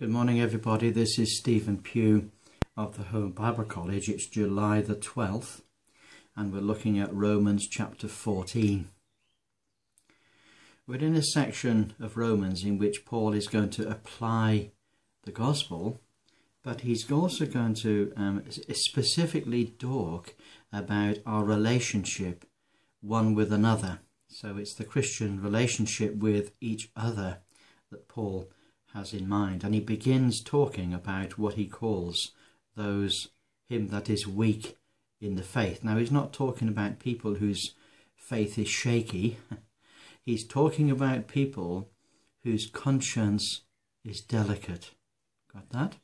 Good morning everybody, this is Stephen Pugh of the Home Bible College. It's July the 12th and we're looking at Romans chapter 14. We're in a section of Romans in which Paul is going to apply the gospel, but he's also going to specifically talk about our relationship one with another. So it's the Christian relationship with each other that Paul has in mind, and he begins talking about what he calls him that is weak in the faith. Now he's not talking about people whose faith is shaky. He's talking about people whose conscience is delicate. Got that?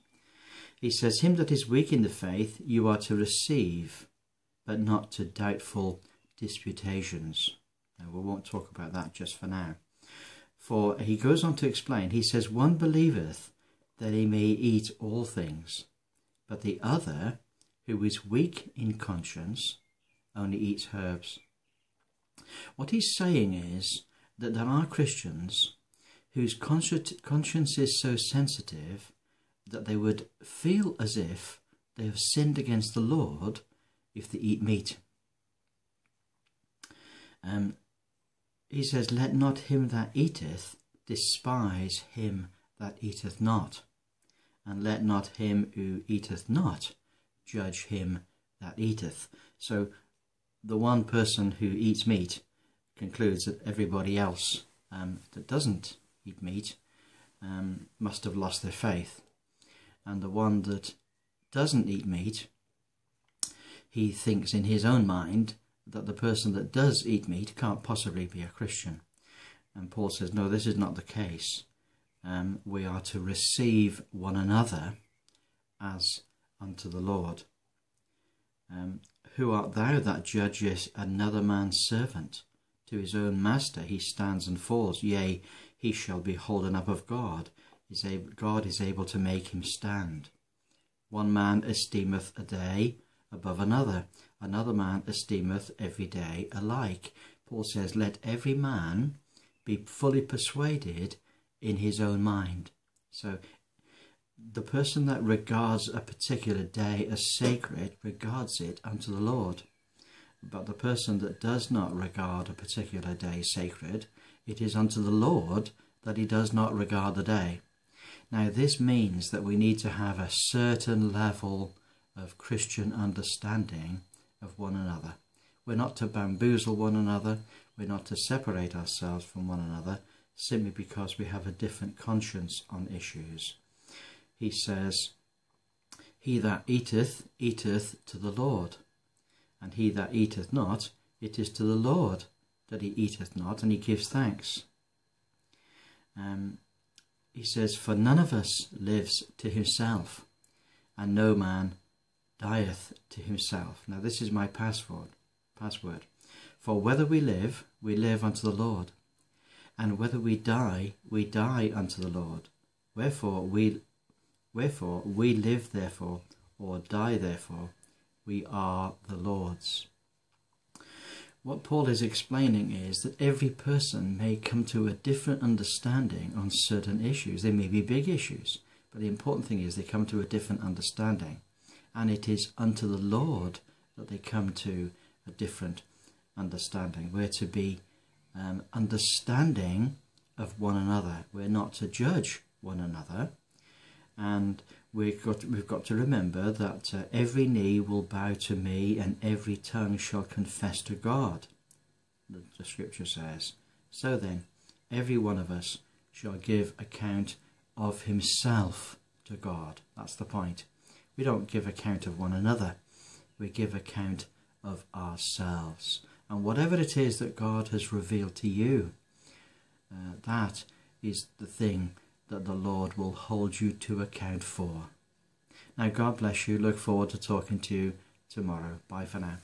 He says, him that is weak in the faith you are to receive, but not to doubtful disputations. Now we won't talk about that just for now. For he goes on to explain, he says, one believeth that he may eat all things, but the other, who is weak in conscience, only eats herbs. What he's saying is that there are Christians whose conscience is so sensitive that they would feel as if they have sinned against the Lord if they eat meat. He says, let not him that eateth despise him that eateth not, and let not him who eateth not judge him that eateth. So the one person who eats meat concludes that everybody else that doesn't eat meat must have lost their faith. And the one that doesn't eat meat, he thinks in his own mind that the person that does eat meat can't possibly be a Christian. And Paul says, no, this is not the case. We are to receive one another as unto the Lord. Who art thou that judgest another man's servant? To his own master he stands and falls. Yea, he shall be holden up of God. God is able to make him stand. One man esteemeth a day above another. Another man esteemeth every day alike. Paul says, let every man be fully persuaded in his own mind. So the person that regards a particular day as sacred regards it unto the Lord. But the person that does not regard a particular day sacred, it is unto the Lord that he does not regard the day. Now this means that we need to have a certain level of Christian understanding of one another. We're not to bamboozle one another. We're not to separate ourselves from one another simply because we have a different conscience on issues. He says, he that eateth, eateth to the Lord, and he that eateth not, it is to the Lord that he eateth not, and he gives thanks. He says, for none of us lives to himself, and no man dieth to himself. Now this is my password. For whether we live unto the Lord, and whether we die unto the Lord. Wherefore we live therefore, or die therefore, we are the Lord's. What Paul is explaining is that every person may come to a different understanding on certain issues. They may be big issues, but the important thing is they come to a different understanding. And it is unto the Lord that they come to a different understanding. We're to be understanding of one another. We're not to judge one another. And we've got to remember that every knee will bow to me and every tongue shall confess to God, the scripture says. So then, every one of us shall give account of himself to God. That's the point. We don't give account of one another. We give account of ourselves. And whatever it is that God has revealed to you, that is the thing that the Lord will hold you to account for. Now, God bless you. Look forward to talking to you tomorrow. Bye for now.